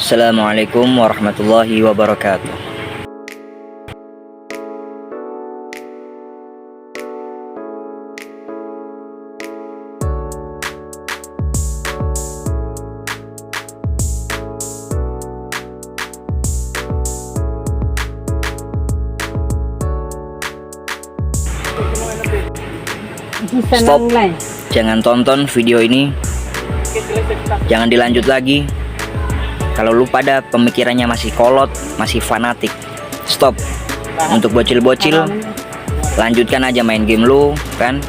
Assalamualaikum warahmatullahi wabarakatuh. Stop. Jangan tonton video ini. Jangan dilanjut lagi. Kalau lu pada pemikirannya masih kolot, masih fanatik, stop. Untuk bocil-bocil, lanjutkan aja main game lu, kan?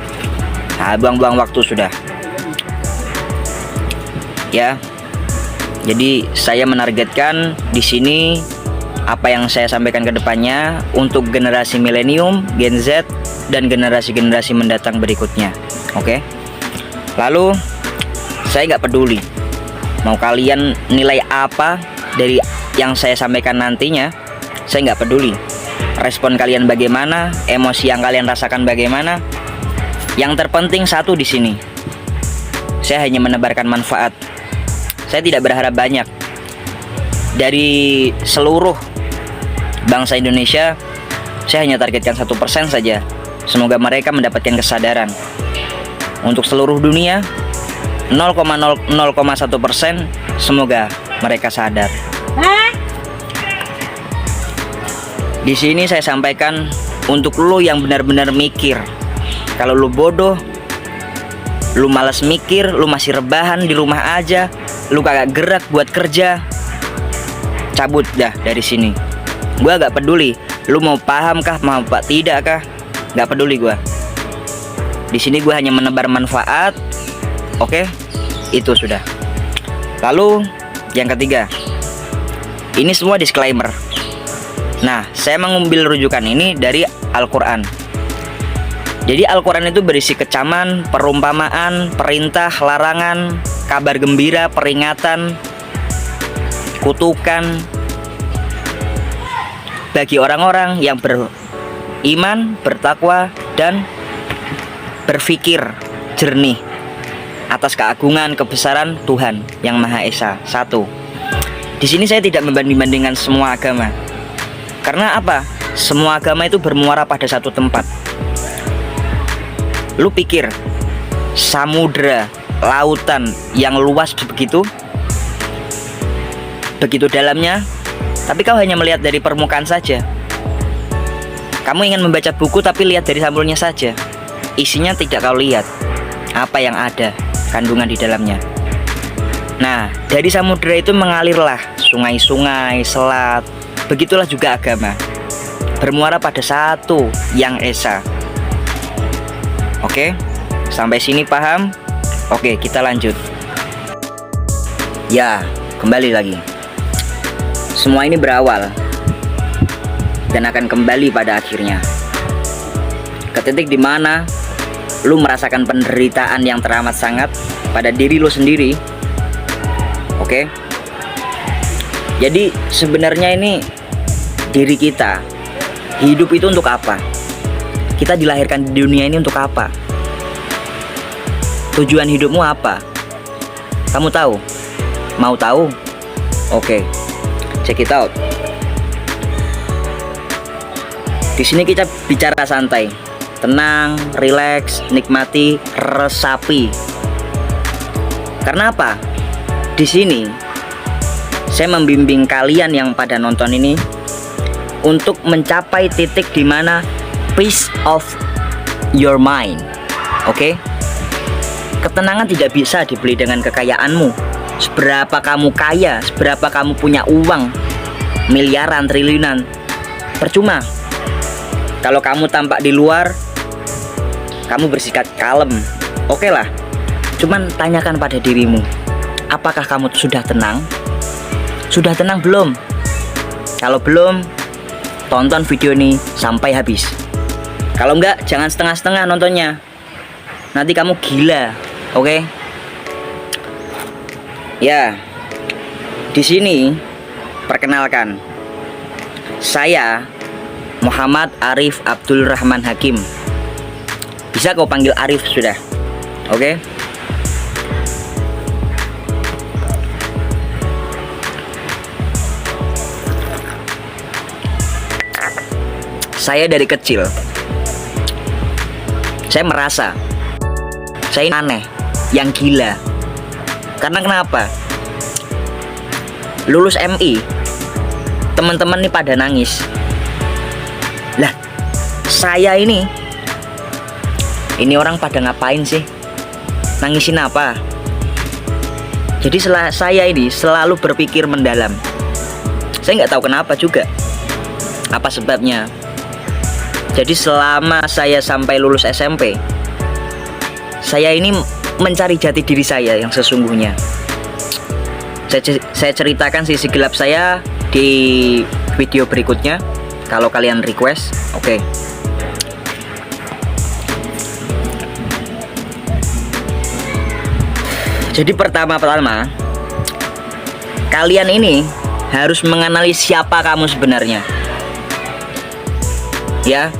Nah, buang-buang waktu sudah. Ya. Jadi saya menargetkan di sini apa yang saya sampaikan ke depannya untuk generasi milenium, Gen Z, dan generasi-generasi mendatang berikutnya. Oke. Lalu saya nggak peduli mau kalian nilai apa dari yang saya sampaikan nantinya. Saya nggak peduli respon kalian bagaimana, emosi yang kalian rasakan bagaimana. Yang terpenting satu di sini, saya hanya menebarkan manfaat. Saya tidak berharap banyak dari seluruh bangsa Indonesia. Saya hanya targetkan 1% saja. Semoga mereka mendapatkan kesadaran. Untuk seluruh dunia 0,001%, semoga mereka sadar. Di sini saya sampaikan untuk lu yang benar-benar mikir. Kalau lu bodoh, lu malas mikir, lu masih rebahan di rumah aja, lu kagak gerak buat kerja, cabut dah dari sini. Gua gak peduli lu mau paham kah, mau apa tidak kah, gak peduli gua. Di sini gua hanya menebar manfaat. Oke, itu sudah. Lalu yang ketiga, ini semua disclaimer. Nah, saya mengambil rujukan ini dari Al-Quran. Jadi Al-Quran itu berisi kecaman, perumpamaan, perintah, larangan, kabar gembira, peringatan, kutukan bagi orang-orang yang beriman, bertakwa, dan berpikir jernih atas keagungan kebesaran Tuhan yang Maha Esa. Satu. Di sini saya tidak membanding-bandingkan semua agama. Karena apa? Semua agama itu bermuara pada satu tempat. Lu pikir samudra, lautan yang luas begitu dalamnya, tapi kau hanya melihat dari permukaan saja. Kamu ingin membaca buku tapi lihat dari sampulnya saja. Isinya tidak kau lihat apa yang ada kandungan di dalamnya. Nah, dari samudra itu mengalirlah sungai-sungai, selat. Begitulah juga agama, bermuara pada satu yang esa. Oke, sampai sini paham? Oke, kita lanjut. Ya, kembali lagi. Semua ini berawal dan akan kembali pada akhirnya ke titik dimana lu merasakan penderitaan yang teramat sangat pada diri lu sendiri. Oke. Jadi sebenarnya ini diri kita, hidup itu untuk apa? Kita dilahirkan di dunia ini untuk apa? Tujuan hidupmu apa? Kamu tahu? Mau tahu? Oke. Check it out. Di sini kita bicara santai, tenang, rileks, nikmati, resapi. Karena apa? Di sini saya membimbing kalian yang pada nonton ini untuk mencapai titik di mana peace of your mind. Oke? Ketenangan tidak bisa dibeli dengan kekayaanmu. Seberapa kamu kaya, seberapa kamu punya uang miliaran, triliunan, percuma. Kalau kamu tampak di luar, kamu bersikap kalem, oke lah. Cuman tanyakan pada dirimu, apakah kamu sudah tenang? Sudah tenang belum? Kalau belum, tonton video ini sampai habis. Kalau enggak, jangan setengah-setengah nontonnya. Nanti kamu gila, oke? Ya, di sini perkenalkan, saya Muhammad Arif Abdul Rahman Hakim. Bisa kau panggil Arif sudah, oke? Saya dari kecil, saya merasa saya aneh, yang gila. Karena kenapa? Lulus MI, teman-teman nih pada nangis. Lah, saya ini orang pada ngapain sih? Nangisin apa? Jadi saya ini selalu berpikir mendalam. Saya nggak tahu kenapa juga, apa sebabnya. Jadi selama saya sampai lulus SMP, saya ini mencari jati diri saya yang sesungguhnya. Saya ceritakan sisi gelap saya di video berikutnya kalau kalian request. Oke. Jadi pertama-tama kalian ini harus mengenali siapa kamu sebenarnya. Ya,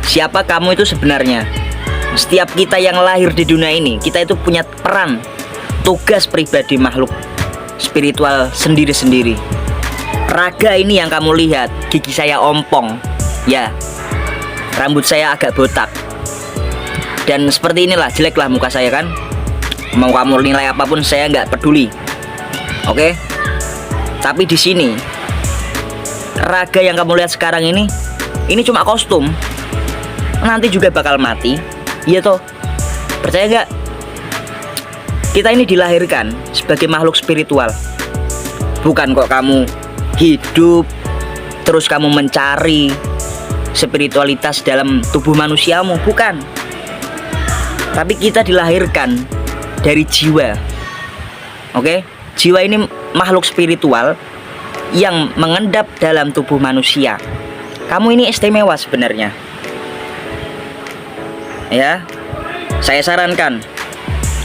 siapa kamu itu sebenarnya. Setiap kita yang lahir di dunia ini, kita itu punya peran, tugas pribadi makhluk spiritual sendiri-sendiri. Raga ini yang kamu lihat, gigi saya ompong, ya, rambut saya agak botak, dan seperti inilah, jeleklah muka saya kan. Mau kamu nilai apapun saya nggak peduli, oke? Tapi di sini, raga yang kamu lihat sekarang ini cuma kostum. Nanti juga bakal mati, iya toh? Percaya nggak? Kita ini dilahirkan sebagai makhluk spiritual. Bukan kok kamu hidup terus kamu mencari spiritualitas dalam tubuh manusiamu, bukan. Tapi kita dilahirkan dari jiwa. Oke? Jiwa ini makhluk spiritual yang mengendap dalam tubuh manusia. Kamu ini istimewa sebenarnya. Ya, saya sarankan,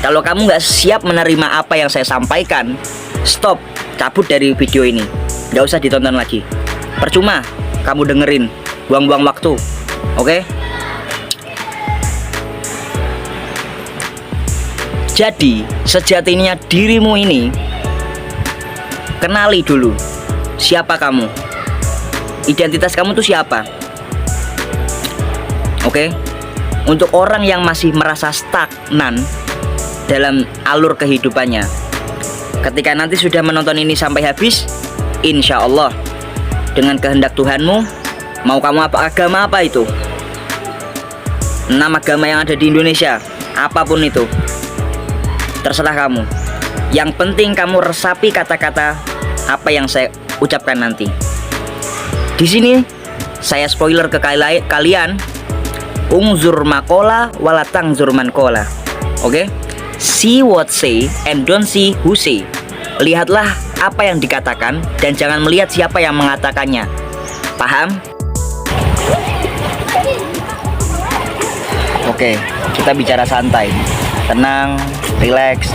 kalau kamu nggak siap menerima apa yang saya sampaikan, stop, cabut dari video ini, nggak usah ditonton lagi. Percuma kamu dengerin, buang-buang waktu. Oke? Jadi sejatinya dirimu ini, kenali dulu siapa kamu, identitas kamu tuh siapa. Oke? Untuk orang yang masih merasa stagnan dalam alur kehidupannya, ketika nanti sudah menonton ini sampai habis, insya Allah dengan kehendak Tuhanmu, mau kamu agama apa itu, 6 agama yang ada di Indonesia, apapun itu, terserah kamu. Yang penting kamu resapi kata-kata apa yang saya ucapkan nanti. Di sini saya spoiler ke kalian, ungzur makola walatang zurman kola. Oke? See what say and don't see who say. Lihatlah apa yang dikatakan dan jangan melihat siapa yang mengatakannya. Paham? Oke, kita bicara santai, tenang, relax,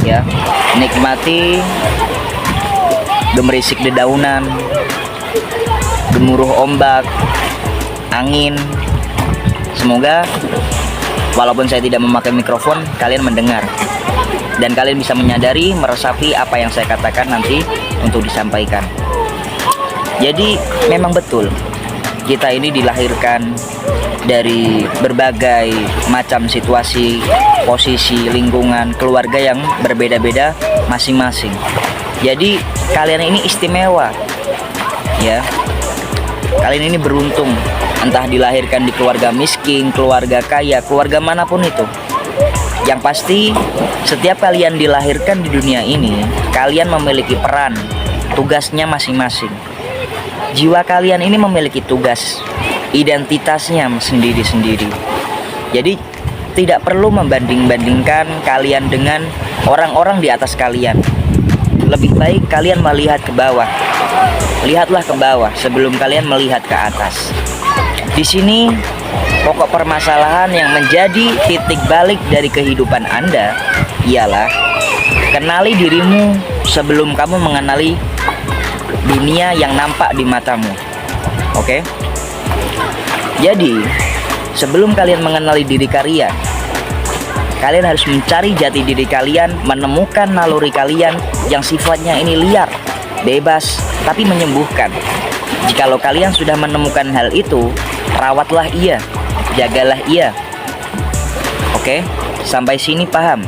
ya, nikmati gemerisik dedaunan, gemuruh ombak, angin. Semoga walaupun saya tidak memakai mikrofon, kalian mendengar dan kalian bisa menyadari, meresapi apa yang saya katakan nanti untuk disampaikan. Jadi memang betul, kita ini dilahirkan dari berbagai macam situasi, posisi, lingkungan, keluarga yang berbeda-beda masing-masing. Jadi kalian ini istimewa, ya. Kalian ini beruntung, entah dilahirkan di keluarga miskin, keluarga kaya, keluarga manapun itu. Yang pasti, setiap kalian dilahirkan di dunia ini, kalian memiliki peran, tugasnya masing-masing. Jiwa kalian ini memiliki tugas, identitasnya sendiri-sendiri. Jadi tidak perlu membanding-bandingkan kalian dengan orang-orang di atas kalian. Lebih baik kalian melihat ke bawah. Lihatlah ke bawah sebelum kalian melihat ke atas. Di sini pokok permasalahan yang menjadi titik balik dari kehidupan Anda ialah kenali dirimu sebelum kamu mengenali dunia yang nampak di matamu. Oke? Jadi, sebelum kalian mengenali diri kalian, kalian harus mencari jati diri kalian, menemukan naluri kalian yang sifatnya ini liar, bebas, tapi menyembuhkan. Jikalau kalian sudah menemukan hal itu, rawatlah ia, jagalah ia. Oke, sampai sini paham?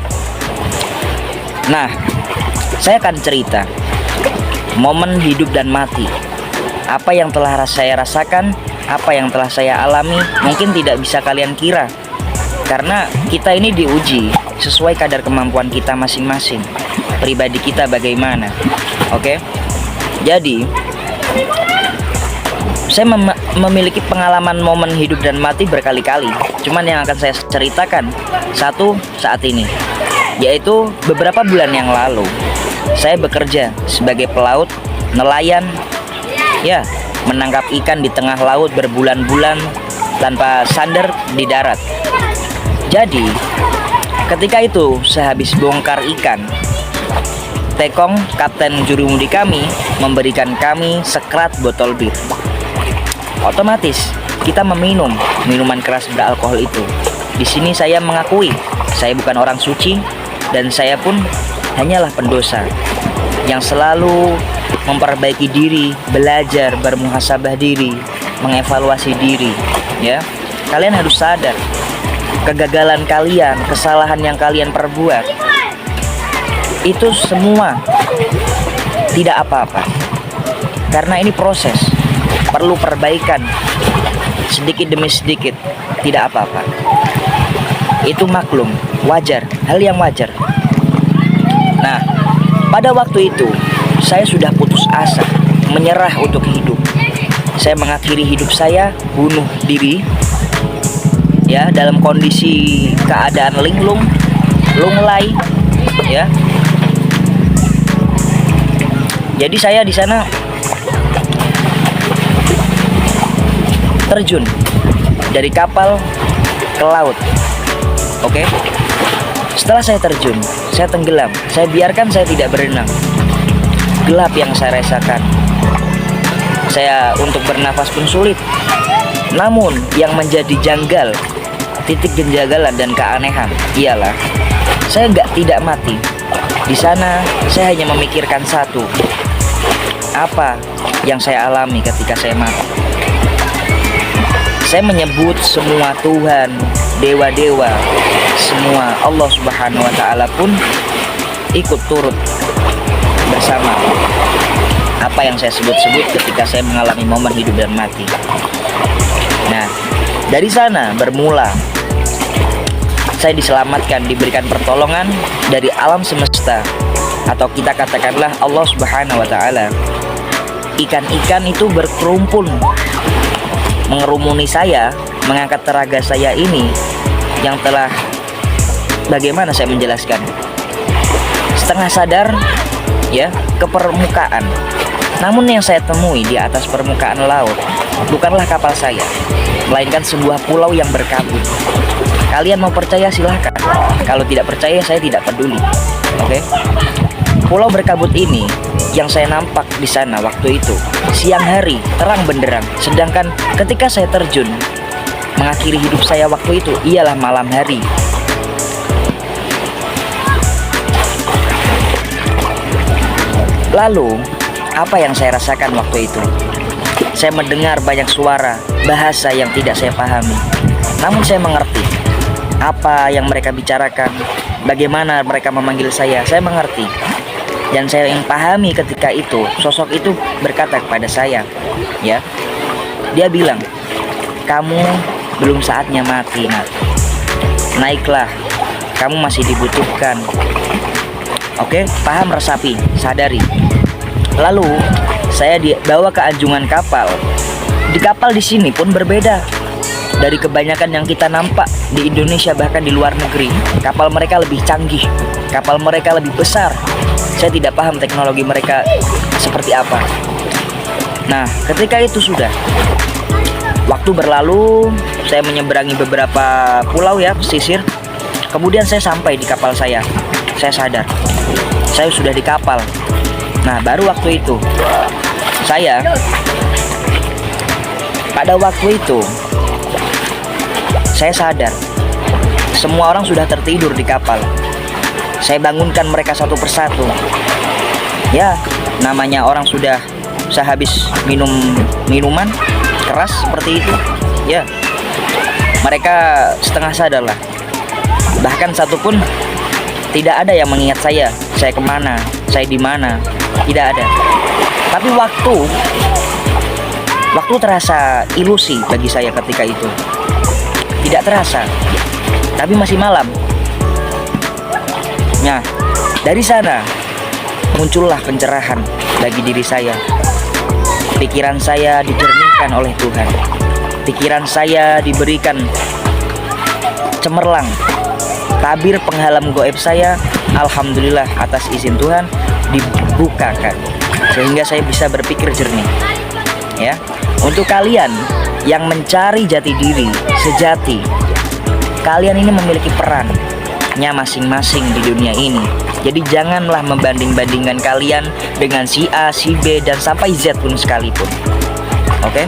Nah, saya akan cerita momen hidup dan mati. Apa yang telah saya rasakan, apa yang telah saya alami, mungkin tidak bisa kalian kira. Karena kita ini diuji sesuai kadar kemampuan kita masing-masing. Pribadi kita bagaimana. Oke? Jadi saya memiliki pengalaman momen hidup dan mati berkali-kali. Cuman yang akan saya ceritakan satu saat ini, yaitu beberapa bulan yang lalu saya bekerja sebagai pelaut, nelayan, ya, menangkap ikan di tengah laut berbulan-bulan tanpa sandar di darat. Jadi ketika itu sehabis bongkar ikan, Tekong, kapten jurumudi kami, memberikan kami sekrat botol bir. Otomatis kita meminum minuman keras beralkohol itu. Di sini saya mengakui saya bukan orang suci, dan saya pun hanyalah pendosa yang selalu memperbaiki diri, belajar, bermuhasabah diri, mengevaluasi diri. Ya, kalian harus sadar kegagalan kalian, kesalahan yang kalian perbuat itu semua tidak apa-apa, karena ini proses, perlu perbaikan sedikit demi sedikit, tidak apa-apa. Itu maklum, wajar, hal yang wajar. Nah, pada waktu itu saya sudah putus asa, menyerah untuk hidup. Saya mengakhiri hidup saya, bunuh diri, ya, dalam kondisi keadaan linglung, lunglai, ya. Jadi saya di sana terjun dari kapal ke laut. Oke. Setelah saya terjun, saya tenggelam. Saya biarkan saya tidak berenang. Gelap yang saya rasakan. Saya untuk bernafas pun sulit. Namun yang menjadi janggal, titik kejanggalan dan keanehan ialah saya tidak mati. Di sana saya hanya memikirkan satu, apa yang saya alami ketika saya mati. Saya menyebut semua Tuhan, dewa-dewa, semua Allah Subhanahu wa Ta'ala pun ikut turut bersama apa yang saya sebut-sebut ketika saya mengalami momen hidup dan mati. Nah, dari sana bermula saya diselamatkan, diberikan pertolongan dari alam semesta, atau kita katakanlah Allah Subhanahu wa Ta'ala. Ikan-ikan itu berkerumpun mengerumuni saya, mengangkat telaga saya ini yang telah, bagaimana saya menjelaskan, setengah sadar, ya, ke permukaan. Namun yang saya temui di atas permukaan laut bukanlah kapal saya, melainkan sebuah pulau yang berkabut. Kalian mau percaya silahkan, kalau tidak percaya saya tidak peduli. Oke? Pulau berkabut ini yang saya nampak di sana waktu itu siang hari, terang benderang. Sedangkan ketika saya terjun mengakhiri hidup saya waktu itu ialah malam hari. Lalu apa yang saya rasakan waktu itu? Saya mendengar banyak suara, bahasa yang tidak saya pahami. Namun saya mengerti apa yang mereka bicarakan, bagaimana mereka memanggil saya mengerti. Dan saya yang pahami ketika itu, sosok itu berkata kepada saya, ya, dia bilang, kamu belum saatnya mati, nak. Naiklah, kamu masih dibutuhkan. Oke, paham resapi, sadari. Lalu saya dibawa ke anjungan kapal. Di kapal di sini pun berbeda dari kebanyakan yang kita nampak di Indonesia, bahkan di luar negeri. Kapal mereka lebih canggih, kapal mereka lebih besar. Saya tidak paham teknologi mereka seperti apa. Nah, ketika itu sudah waktu berlalu, saya menyeberangi beberapa pulau, ya, pesisir. Kemudian saya sampai di kapal saya. Saya sadar saya sudah di kapal. Nah, baru waktu itu pada waktu itu saya sadar semua orang sudah tertidur di kapal. Saya bangunkan mereka satu persatu. Ya, namanya orang sudah sehabis minum minuman keras seperti itu, ya mereka setengah sadar lah. Bahkan satu pun tidak ada yang mengingat saya kemana, saya di mana, tidak ada. Tapi waktu terasa ilusi bagi saya ketika itu, tidak terasa, tapi masih malam. Nah, dari sana muncullah pencerahan bagi diri saya. Pikiran saya dijernihkan oleh Tuhan. Pikiran saya diberikan cemerlang. Tabir penghalam goib saya, alhamdulillah atas izin Tuhan, dibukakan sehingga saya bisa berpikir jernih. Ya, untuk kalian yang mencari jati diri sejati, kalian ini memiliki perannya masing-masing di dunia ini. Jadi janganlah membanding-bandingkan kalian dengan si A, si B, dan sampai Z pun sekalipun. Oke?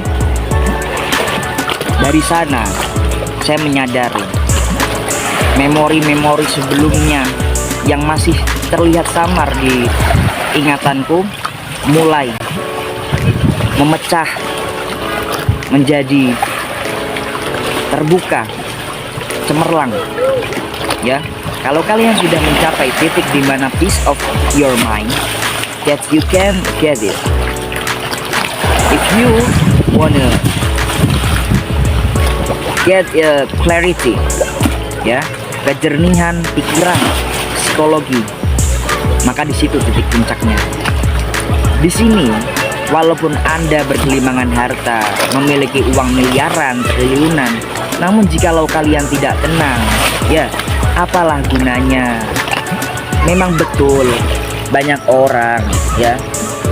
Dari sana saya menyadari memori-memori sebelumnya yang masih terlihat samar di ingatanku mulai memecah menjadi terbuka, cemerlang. Ya, kalau kalian sudah mencapai titik di mana peace of your mind that you can get it. If you wanna get clarity, ya, kejernihan pikiran, psikologi, maka di situ titik puncaknya. Di sini, walaupun Anda bergelimangan harta, memiliki uang miliaran, triliunan, namun jikalau kalian tidak tenang, ya, apalah gunanya? Memang betul banyak orang, ya,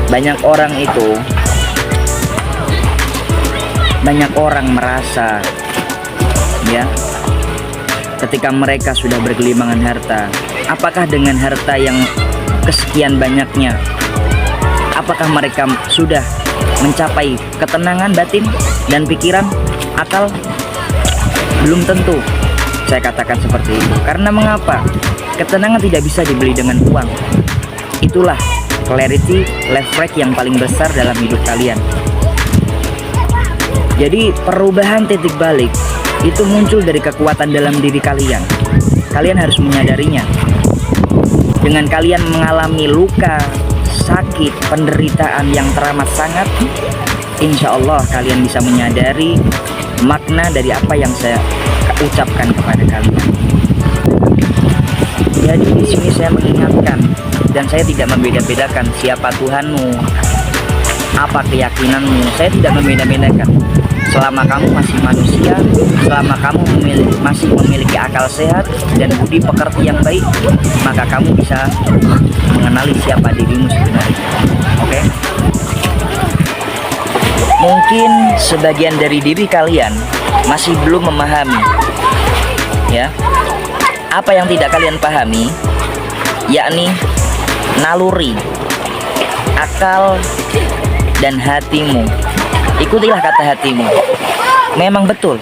banyak orang itu, banyak orang merasa, ya, ketika mereka sudah bergelimangan harta, apakah dengan harta yang kesekian banyaknya, apakah mereka sudah mencapai ketenangan batin dan pikiran, akal? Belum tentu. Saya katakan seperti itu. Karena mengapa? Ketenangan tidak bisa dibeli dengan uang. Itulah clarity leverage yang paling besar dalam hidup kalian. Jadi perubahan titik balik itu muncul dari kekuatan dalam diri kalian. Kalian harus menyadarinya. Dengan kalian mengalami luka, sakit, penderitaan yang teramat sangat, insya Allah kalian bisa menyadari makna dari apa yang saya ucapkan kepada kalian. Jadi di sini saya mengingatkan, dan saya tidak membeda-bedakan siapa Tuhanmu, apa keyakinanmu. Saya tidak membeda-bedakan. Selama kamu masih manusia, selama kamu masih memiliki akal sehat dan budi pekerti yang baik, maka kamu bisa mengenali siapa dirimu sebenarnya. Oke? Mungkin sebagian dari diri kalian masih belum memahami, ya, apa yang tidak kalian pahami, yakni naluri, akal, dan hatimu. Ikutilah kata hatimu. Memang betul,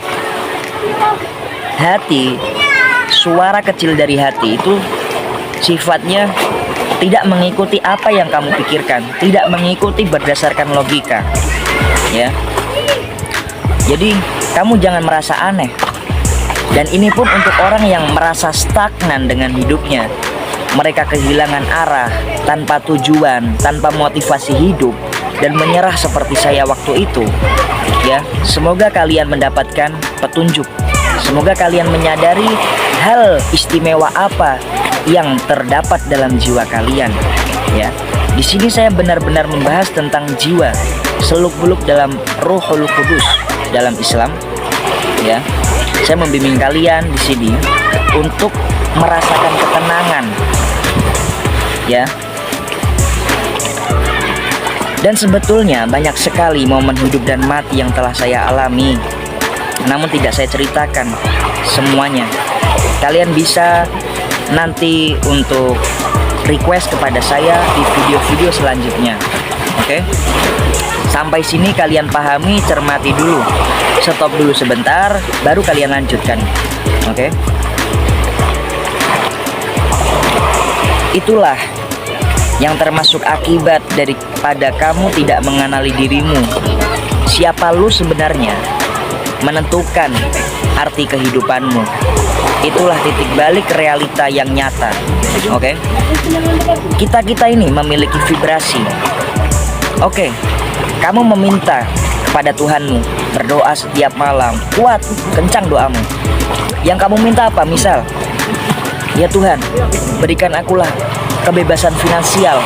hati, suara kecil dari hati itu sifatnya tidak mengikuti apa yang kamu pikirkan, tidak mengikuti berdasarkan logika, ya. Jadi kamu jangan merasa aneh. Dan ini pun untuk orang yang merasa stagnan dengan hidupnya. Mereka kehilangan arah, tanpa tujuan, tanpa motivasi hidup, dan menyerah seperti saya waktu itu. Ya, semoga kalian mendapatkan petunjuk. Semoga kalian menyadari hal istimewa apa yang terdapat dalam jiwa kalian. Ya, di sini saya benar-benar membahas tentang jiwa, seluk-beluk dalam Ruhul Kudus dalam Islam. Ya, saya membimbing kalian di sini untuk merasakan ketenangan, ya. Dan sebetulnya banyak sekali momen hidup dan mati yang telah saya alami, namun tidak saya ceritakan semuanya. Kalian bisa nanti untuk request kepada saya di video-video selanjutnya. Oke? Sampai sini kalian pahami, cermati dulu. Stop dulu sebentar, baru kalian lanjutkan. Oke? Itulah yang termasuk akibat daripada kamu tidak mengenali dirimu. Siapa lu sebenarnya menentukan arti kehidupanmu. Itulah titik balik realita yang nyata. Oke? Kita ini memiliki vibrasi. Oke, kamu meminta kepada Tuhanmu, berdoa setiap malam, kuat, kencang doamu. Yang kamu minta apa? Misal, ya Tuhan, berikan akulah kebebasan finansial.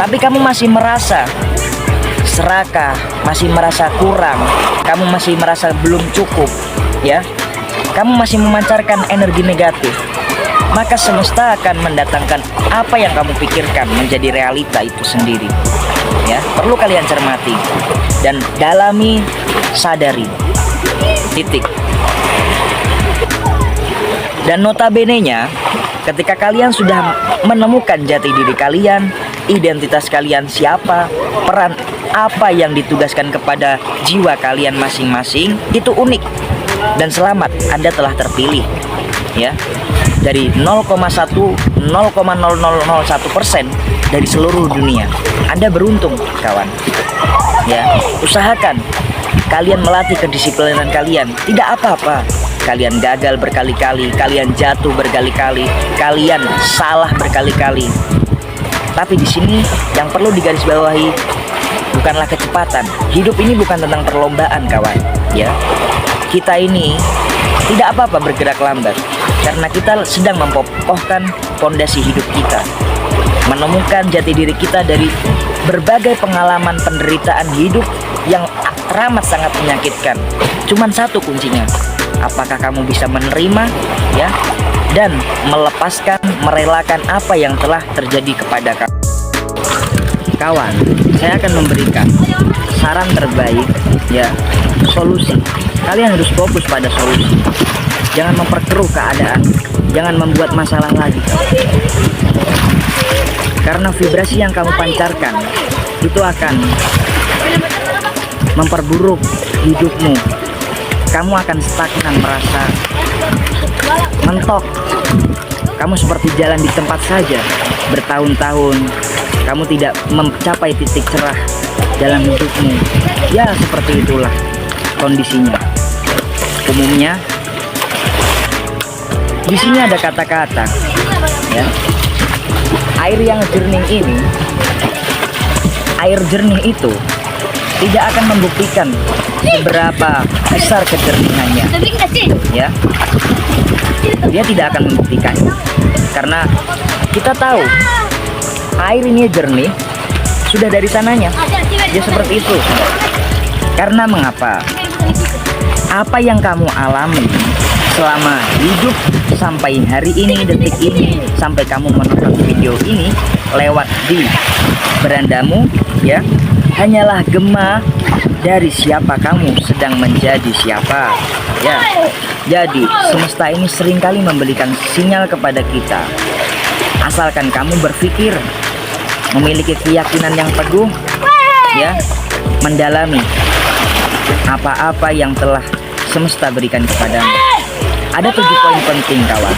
Tapi kamu masih merasa serakah, masih merasa kurang, kamu masih merasa belum cukup, ya. Kamu masih memancarkan energi negatif. Maka semesta akan mendatangkan apa yang kamu pikirkan menjadi realita itu sendiri. Ya, perlu kalian cermati dan dalami, sadari. Titik. Dan notabene-nya, ketika kalian sudah menemukan jati diri kalian, identitas kalian siapa, peran apa yang ditugaskan kepada jiwa kalian masing-masing, itu unik. Dan selamat, Anda telah terpilih. Ya, dari 0,00001% dari seluruh dunia. Anda beruntung, kawan. Ya, usahakan kalian melatih kedisiplinan kalian. Tidak apa-apa kalian gagal berkali-kali, kalian jatuh berkali-kali, kalian salah berkali-kali. Tapi di sini yang perlu digarisbawahi bukanlah kecepatan. Hidup ini bukan tentang perlombaan, kawan. Ya, kita ini tidak apa-apa bergerak lambat, karena kita sedang memkokohkan fondasi hidup kita, menemukan jati diri kita dari berbagai pengalaman penderitaan hidup yang teramat sangat menyakitkan. Cuman satu kuncinya, apakah kamu bisa menerima, ya, dan melepaskan, merelakan apa yang telah terjadi kepada kamu. Kawan, saya akan memberikan saran terbaik, ya, solusi. Kalian harus fokus pada solusi. Jangan memperkeruh keadaan, jangan membuat masalah lagi. Karena vibrasi yang kamu pancarkan itu akan memperburuk hidupmu. Kamu akan stagnan, merasa mentok. Kamu seperti jalan di tempat saja bertahun-tahun. Kamu tidak mencapai titik cerah dalam hidupmu. Ya, seperti itulah kondisinya. Umumnya di sini ada kata-kata, ya. Air yang jernih ini, air jernih itu tidak akan membuktikan seberapa besar kejernihannya, ya. Dia tidak akan membuktikan, karena kita tahu air ini jernih sudah dari sananya. Dia seperti itu. Karena mengapa? Apa yang kamu alami selama hidup sampai hari ini, detik ini, sampai kamu menonton video ini lewat di berandamu, ya, hanyalah gema dari siapa kamu sedang menjadi siapa, ya. Jadi semesta ini seringkali memberikan sinyal kepada kita, asalkan kamu berpikir, memiliki keyakinan yang teguh, ya, mendalami apa-apa yang telah semesta berikan kepadamu. Ada 7 poin penting, kawan.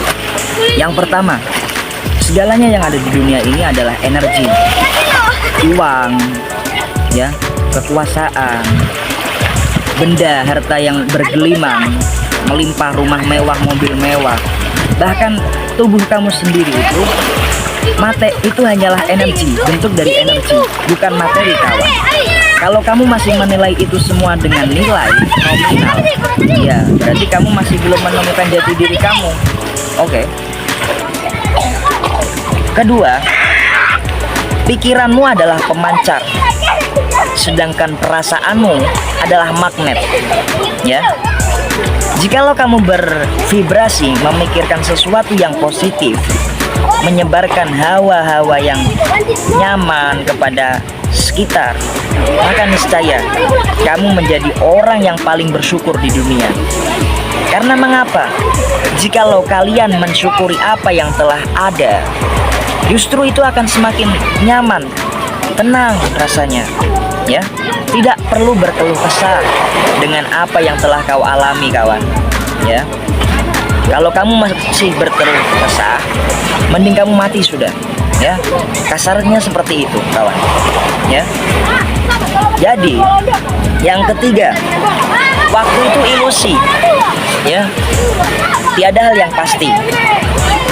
Yang pertama, segalanya yang ada di dunia ini adalah energi, uang, ya, kekuasaan, benda, harta yang bergelimang, melimpah, rumah mewah, mobil mewah, bahkan tubuh kamu sendiri itu hanyalah energi, bentuk dari energi, bukan materi, kawan. Kalau kamu masih menilai itu semua dengan nilai nominal, ya berarti kamu masih belum menemukan jati diri kamu. Oke. Kedua, pikiranmu adalah pemancar, sedangkan perasaanmu adalah magnet, ya. Jikalau kamu bervibrasi memikirkan sesuatu yang positif, menyebarkan hawa-hawa yang nyaman kepada sekitar, maka niscaya kamu menjadi orang yang paling bersyukur di dunia. Karena mengapa? Jikalau kalian mensyukuri apa yang telah ada, justru itu akan semakin nyaman, tenang rasanya, ya. Tidak perlu berkeluh kesah dengan apa yang telah kau alami, kawan, ya. Kalau kamu masih berkeluh kesah, mending kamu mati sudah, ya. Kasarnya seperti itu, kawan. Ya. Jadi, yang ketiga, waktu itu ilusi. Ya. Tiada hal yang pasti.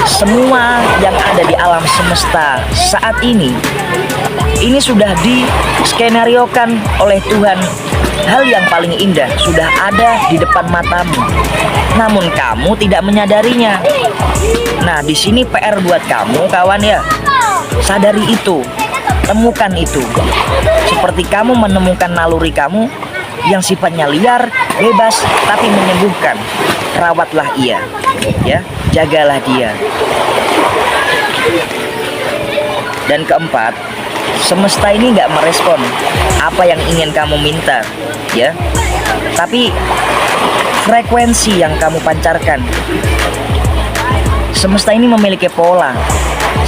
Semua yang ada di alam semesta saat ini sudah diskenariokan oleh Tuhan. Hal yang paling indah sudah ada di depan matamu, namun kamu tidak menyadarinya. Nah, di sini PR buat kamu, kawan ya. Sadari itu, temukan itu. Seperti kamu menemukan naluri kamu yang sifatnya liar, bebas, tapi menyembuhkan. Rawatlah ia, ya, jagalah dia. Dan keempat, semesta ini nggak merespon apa yang ingin kamu minta, ya. Tapi frekuensi yang kamu pancarkan. Semesta ini memiliki pola.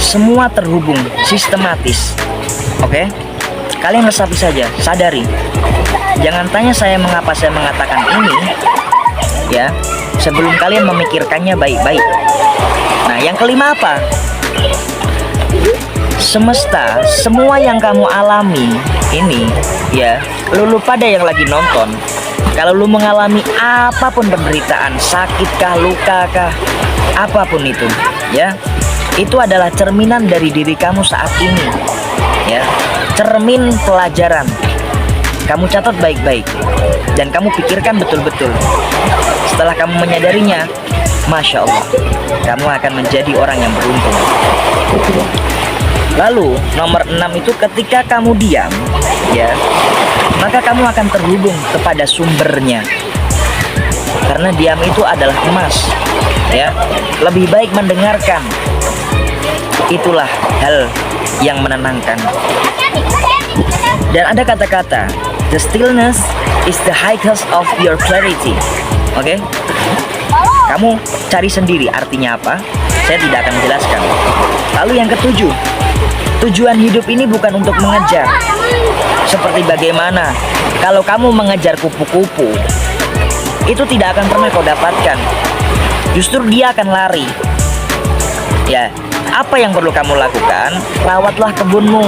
Semua terhubung, sistematis. Oke? Kalian resapi saja, sadari. Jangan tanya saya mengapa saya mengatakan ini, ya, sebelum kalian memikirkannya baik-baik. Nah, yang kelima apa? Semesta, semua yang kamu alami ini, ya, lu pada yang lagi nonton, kalau lu mengalami apapun penderitaan, sakitkah, lukakah, apapun itu, ya, itu adalah cerminan dari diri kamu saat ini, ya, cermin pelajaran. Kamu catat baik-baik dan kamu pikirkan betul-betul. Setelah kamu menyadarinya, Masya Allah, kamu akan menjadi orang yang beruntung. Lalu nomor 6 itu ketika kamu diam, ya, maka kamu akan terhubung kepada sumbernya. Karena diam itu adalah emas, ya. Lebih baik mendengarkan. Itulah hal yang menenangkan. Dan ada kata-kata, the stillness is the highest of your clarity. Oke? Kamu cari sendiri artinya apa? Saya tidak akan menjelaskan. Lalu yang ketujuh, tujuan hidup ini bukan untuk mengejar. Seperti bagaimana kalau kamu mengejar kupu-kupu, itu tidak akan pernah kau dapatkan. Justru dia akan lari. Ya, apa yang perlu kamu lakukan? Rawatlah kebunmu.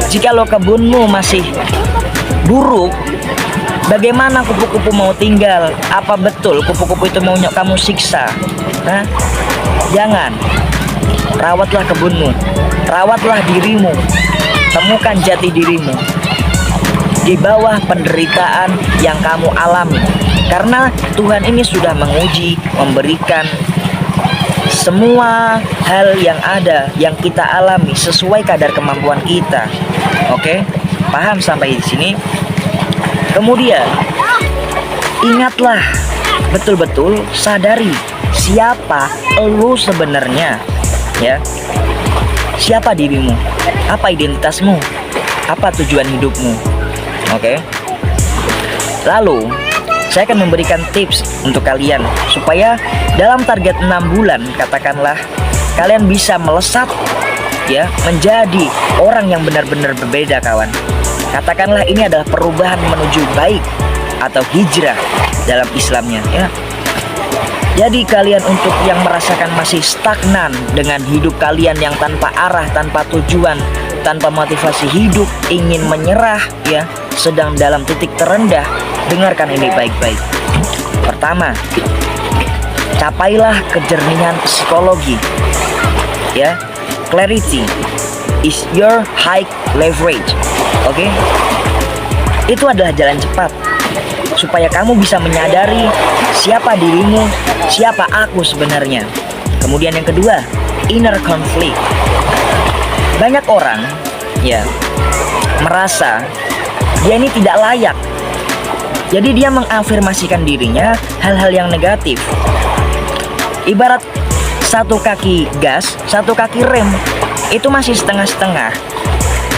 Jikalau kebunmu masih buruk, bagaimana kupu-kupu mau tinggal? Apa betul kupu-kupu itu mau kamu siksa? Hah? Jangan. Rawatlah kebunmu, rawatlah dirimu, temukan jati dirimu di bawah penderitaan yang kamu alami. Karena Tuhan ini sudah menguji, memberikan semua hal yang ada yang kita alami sesuai kadar kemampuan kita. Oke? Paham sampai di sini? Kemudian ingatlah betul-betul, sadari siapa elu sebenarnya, ya. Siapa dirimu? Apa identitasmu? Apa tujuan hidupmu? Oke? Lalu saya akan memberikan tips untuk kalian supaya dalam target 6 bulan, katakanlah, kalian bisa melesat, ya, menjadi orang yang benar-benar berbeda, kawan. Katakanlah ini adalah perubahan menuju baik atau hijrah dalam Islamnya, ya. Jadi kalian untuk yang merasakan masih stagnan dengan hidup kalian yang tanpa arah, tanpa tujuan, tanpa motivasi hidup, ingin menyerah, ya, sedang dalam titik terendah, dengarkan ini baik-baik. Pertama, capailah kejernihan psikologi, ya. Clarity is your high leverage. Oke? Itu adalah jalan cepat supaya kamu bisa menyadari siapa dirimu, siapa aku sebenarnya. Kemudian yang kedua, inner conflict. Banyak orang, ya, merasa dia ini tidak layak. Jadi dia mengafirmasikan dirinya hal-hal yang negatif. Ibarat satu kaki gas, satu kaki rem, itu masih setengah-setengah.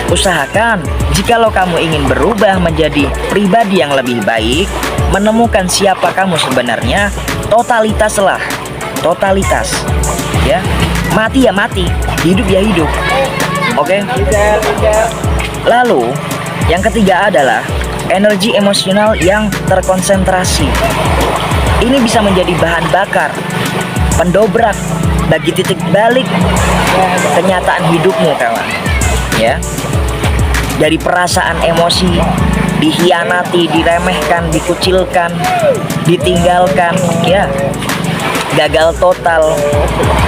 Usahakan jikalau kamu ingin berubah menjadi pribadi yang lebih baik, menemukan siapa kamu sebenarnya, totalitaslah. Totalitas, ya. Mati ya mati, hidup ya hidup. Oke? Lalu yang ketiga adalah energi emosional yang terkonsentrasi. Ini bisa menjadi bahan bakar, pendobrak bagi titik balik kenyataan hidupmu, kawan. Ya, dari perasaan emosi, dikhianati, diremehkan, dikucilkan, ditinggalkan, ya, gagal total,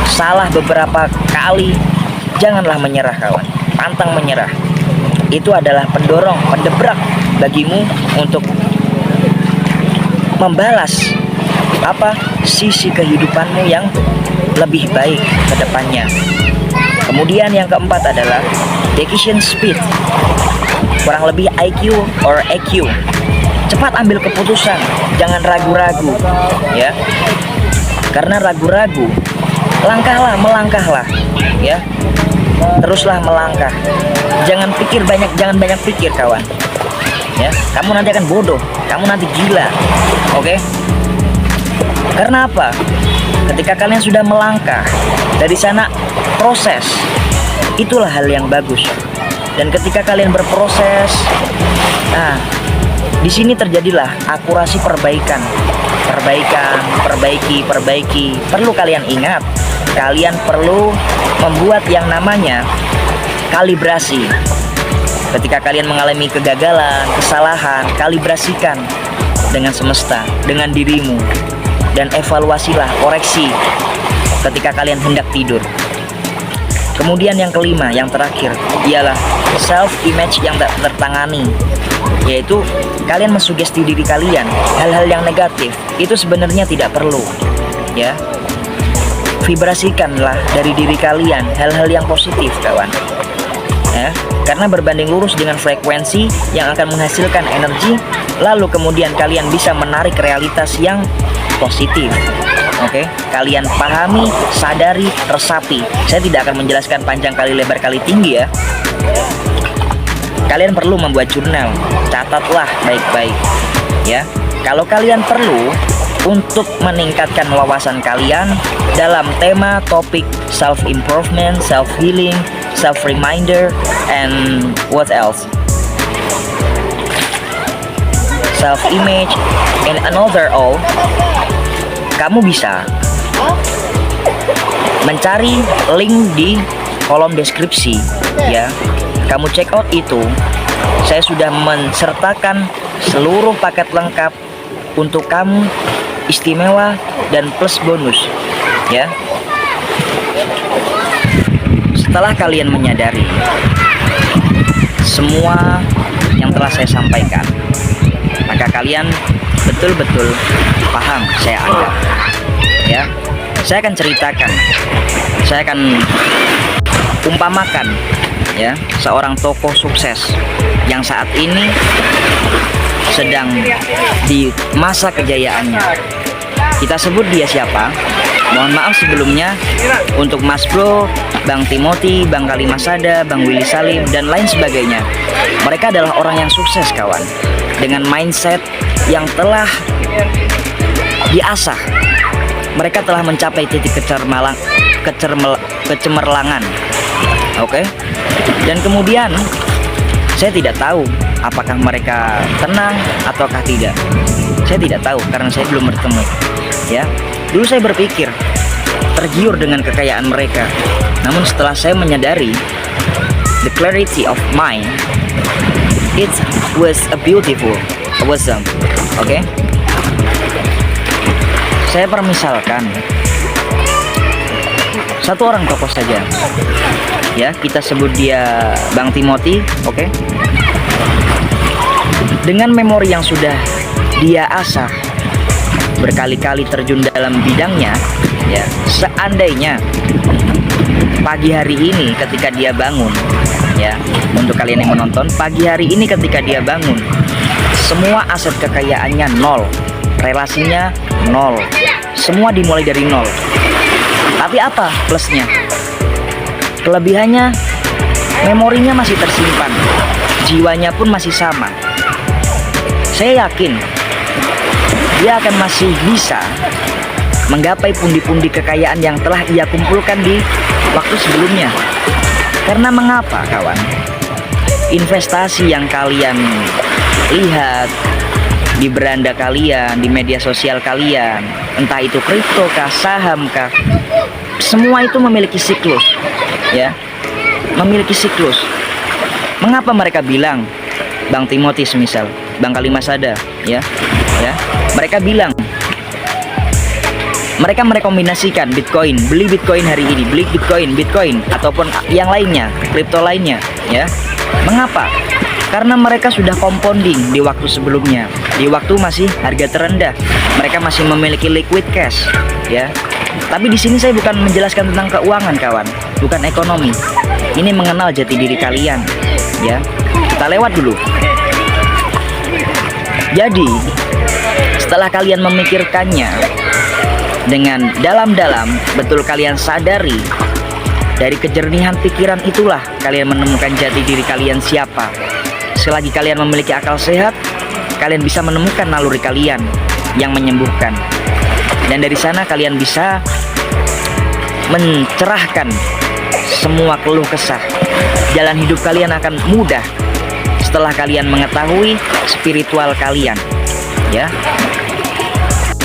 salah beberapa kali, janganlah menyerah, kawan. Pantang menyerah. Itu adalah pendorong, pendebrak bagimu untuk membalas sisi kehidupanmu yang lebih baik ke depannya. Kemudian yang keempat adalah decision speed, kurang lebih IQ or EQ. Cepat ambil keputusan, jangan ragu-ragu, ya. Karena ragu-ragu, melangkahlah, ya. Teruslah melangkah. Jangan banyak pikir, kawan. Ya, kamu nanti akan bodoh, kamu nanti gila. Oke? Karena apa? Ketika kalian sudah melangkah, dari sana proses, itulah hal yang bagus. Dan ketika kalian berproses, nah, di sini terjadilah akurasi perbaikan. Perbaiki. Perlu kalian ingat, kalian perlu membuat yang namanya kalibrasi. Ketika kalian mengalami kegagalan, kesalahan, kalibrasikan dengan semesta, dengan dirimu, dan evaluasilah, koreksi ketika kalian hendak tidur. Kemudian yang kelima, yang terakhir, ialah self-image yang tak tertangani, yaitu kalian mensugesti diri kalian hal-hal yang negatif. Itu sebenarnya tidak perlu, ya. Vibrasikanlah dari diri kalian hal-hal yang positif, kawan. Ya, karena berbanding lurus dengan frekuensi yang akan menghasilkan energi, lalu kemudian kalian bisa menarik realitas yang positif. Oke, kalian pahami, sadari, resapi. Saya tidak akan menjelaskan panjang kali lebar kali tinggi, ya. Kalian perlu membuat jurnal, catatlah baik-baik, ya. Kalau kalian perlu untuk meningkatkan wawasan kalian dalam tema topik self-improvement, self-healing, self-reminder, and what else? Self-image, and another all. Kamu bisa mencari link di kolom deskripsi, ya. Kamu check out itu. Saya sudah mensertakan seluruh paket lengkap untuk kamu, istimewa dan plus bonus, ya. Setelah kalian menyadari semua yang telah saya sampaikan, maka kalian betul-betul paham, saya anggap, ya. Saya akan ceritakan, saya akan umpamakan, ya, seorang tokoh sukses yang saat ini sedang di masa kejayaannya. Kita sebut dia siapa? Mohon maaf sebelumnya untuk Mas Bro, Bang Timothy, Bang Kalimasada, Bang Willy Salim, dan lain sebagainya. Mereka adalah orang yang sukses, kawan, dengan mindset yang telah diasah. Mereka telah mencapai titik kecemerlangan. Oke? Dan kemudian saya tidak tahu apakah mereka tenang ataukah tidak. Saya tidak tahu karena saya belum bertemu, ya. Dulu saya berpikir tergiur dengan kekayaan mereka. Namun setelah saya menyadari the clarity of mind, it was a beautiful wisdom. Oke? Saya permisalkan satu orang tokoh saja, ya, kita sebut dia Bang Timothy. Oke? Dengan memori yang sudah dia asah, berkali-kali terjun dalam bidangnya, ya, seandainya pagi hari ini ketika dia bangun, ya, untuk kalian yang menonton, pagi hari ini ketika dia bangun, semua aset kekayaannya nol, relasinya nol, semua dimulai dari nol. Tapi apa plusnya? Kelebihannya, memorinya masih tersimpan, jiwanya pun masih sama. Saya yakin dia akan masih bisa menggapai pundi-pundi kekayaan yang telah ia kumpulkan di waktu sebelumnya. Karena mengapa, kawan? Investasi yang kalian lihat, di beranda kalian, di media sosial kalian, entah itu kripto kah, saham kah, semua itu memiliki siklus, ya, memiliki siklus. Mengapa mereka bilang, Bang Timotius misal, Bang Kalimasada, ya, mereka bilang, mereka merekomendasikan Bitcoin, beli Bitcoin hari ini, beli Bitcoin, ataupun yang lainnya, kripto lainnya, ya. Mengapa? Karena mereka sudah compounding di waktu sebelumnya, di waktu masih harga terendah, mereka masih memiliki liquid cash, ya. Tapi di sini saya bukan menjelaskan tentang keuangan, kawan, bukan ekonomi. Ini mengenal jati diri kalian, ya. Kita lewat dulu. Jadi, setelah kalian memikirkannya dengan dalam-dalam, betul kalian sadari, dari kejernihan pikiran itulah kalian menemukan jati diri kalian siapa. Selagi kalian memiliki akal sehat, kalian bisa menemukan naluri kalian yang menyembuhkan. Dan dari sana kalian bisa mencerahkan semua keluh kesah. Jalan hidup kalian akan mudah setelah kalian mengetahui spiritual kalian, ya.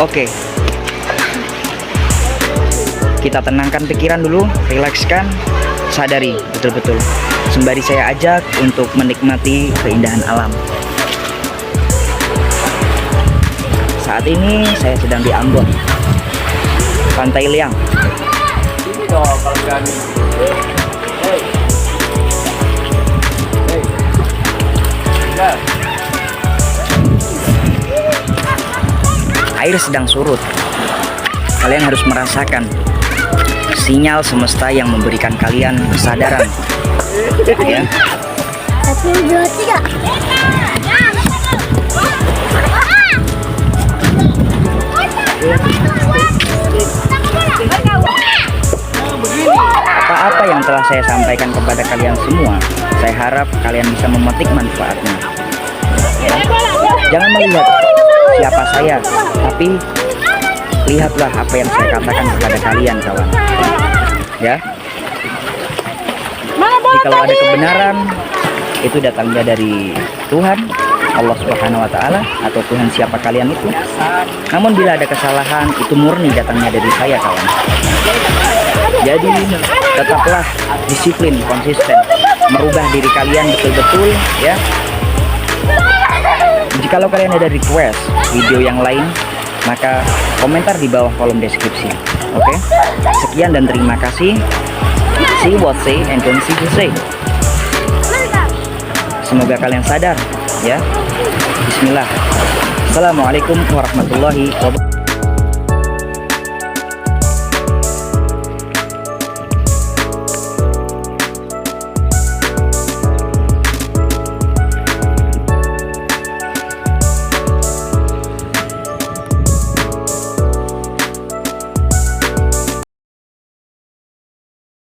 Oke. Kita tenangkan pikiran dulu, rilekskan, sadari betul-betul. Sembari saya ajak untuk menikmati keindahan alam. Saat ini saya sedang di Ambon, Pantai Liang. Air sedang surut. Kalian harus merasakan sinyal semesta yang memberikan kalian kesadaran, ya. 1, 2, 3. Apa-apa yang telah saya sampaikan kepada kalian semua, saya harap kalian bisa memetik manfaatnya, ya. Jangan melihat siapa saya, tapi lihatlah apa yang saya katakan kepada kalian, kawan, ya. Kalau ada kebenaran, itu datangnya dari Tuhan, Allah Subhanahu wa Ta'ala, atau Tuhan siapa kalian itu. Namun bila ada kesalahan, itu murni datangnya dari saya, kawan. Jadi tetaplah disiplin, konsisten, merubah diri kalian betul-betul, ya. Jikalau kalian ada request video yang lain, maka komentar di bawah kolom deskripsi. Oke? Sekian dan terima kasih. See what say and don't see to say. Semoga kalian sadar, ya. Bismillah. Assalamualaikum warahmatullahi wabarakatuh.